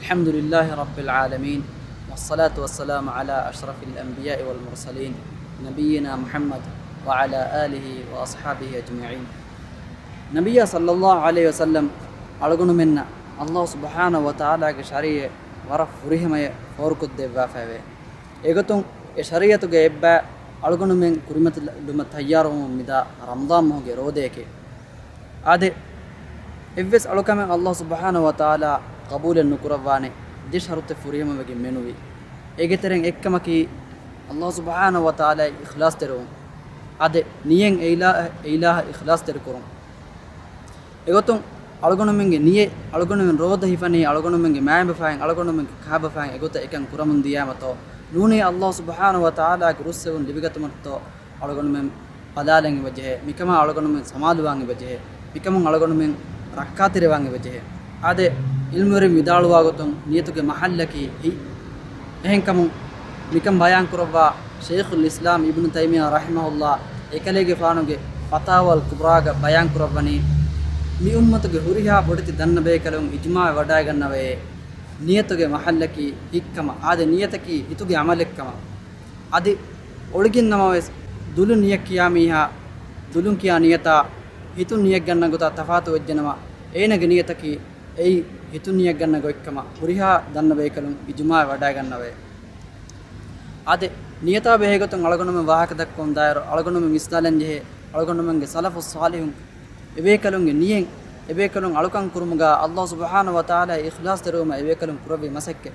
الحمد لله رب العالمين، والصلاة والسلام على أشرف الأنبياء والمرسلين نبينا محمد وعلى آله وأصحابه أجمعين. نبي صلى الله عليه وسلم ألغن منا الله سبحانه وتعالى شريعة ورف فريهما فوركد دبا فاوي إيغتون شريعة جيبا ألغن من كريمة لما تيارهم مدا رمضان مهجي روديك عادي إفس ألوكم الله سبحانه وتعالى قبول النكرفاني دي شرط فريهما بجي منوي إيغترين إكمكي الله سبحانه وتعالى إخلاص ترون عادي نيين إله إخلاص تركون egotun algonumenge niye algonumen roda hifani algonumenge maambe faen algonumenge kaaba faen egota ekan kuramun diyamato nuni allah subhanahu wa taala ge russevun libigatumatto algonumen padalen wajhe mikama algonumen samaluwange wajhe mikamun algonumen rakkatirewange wajhe ade ilmurin vidaluwagotun niyetuge mahallaki ehenkamun mikam bayan kurwa shaykhul islam ibn taymiyah rahimahullah ekalege faanuge fatawal kubraga bayan kurwani mi ummatuge huriha boditi danna bekalum ijma wada gannave niyatuge mahallaki hikkama ade niyataki ituge amalekkama adi oligin namaves dulu niyak kiyamiha dulun kiya niyata hitun niyak ganna gota tafatu wejjanama einage niyataki ei hitun niyak ganna goikkama huriha danna bekalum ijma wada gannave ade niyata behegotun algonum wahaka dakkon dairo algonum misdalen jehe algonumenge salafus salihun ebekalunge niyen ebekalun alukan kurumuga allah subhanahu wa taala ikhlas teruma ebekalun kurabi masakke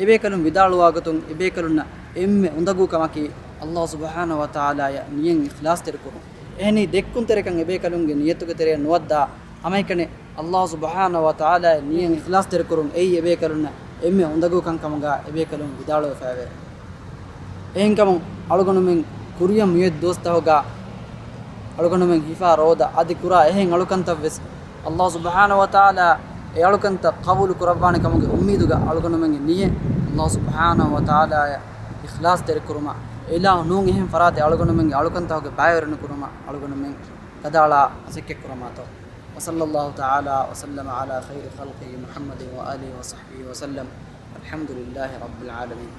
ebekalun vidaluwagatun ebekalunna emme undagu kamaki allah subhanahu wa taala ya niyen ikhlas terkuru ehni dekkun terekan ebekalunge niyetuge tere nuwadda amaikane allah subhanahu wa taala niyen ikhlas terkurun ei ebekalunna emme undagu kan kamuga ebekalun vidalu faave ehenkamun alugonumen kuriyam miyed dostahoga algonumen hifa roda adi kura ehen alukanta ves allah subhanahu wa taala e alukanta qabul kurabani kamuge ummiduga algonumen niye allah subhanahu wa taala ikhlas ter kuruma ila nun ehem farate algonumen alukanta hoge bayerun kuruma algonumen kadala asikke kuruma to wa sallallahu taala wa sallama ala khairi khalqihi muhammadin wa alihi wa sahbihi wa sallam alhamdulillahi rabbil alamin.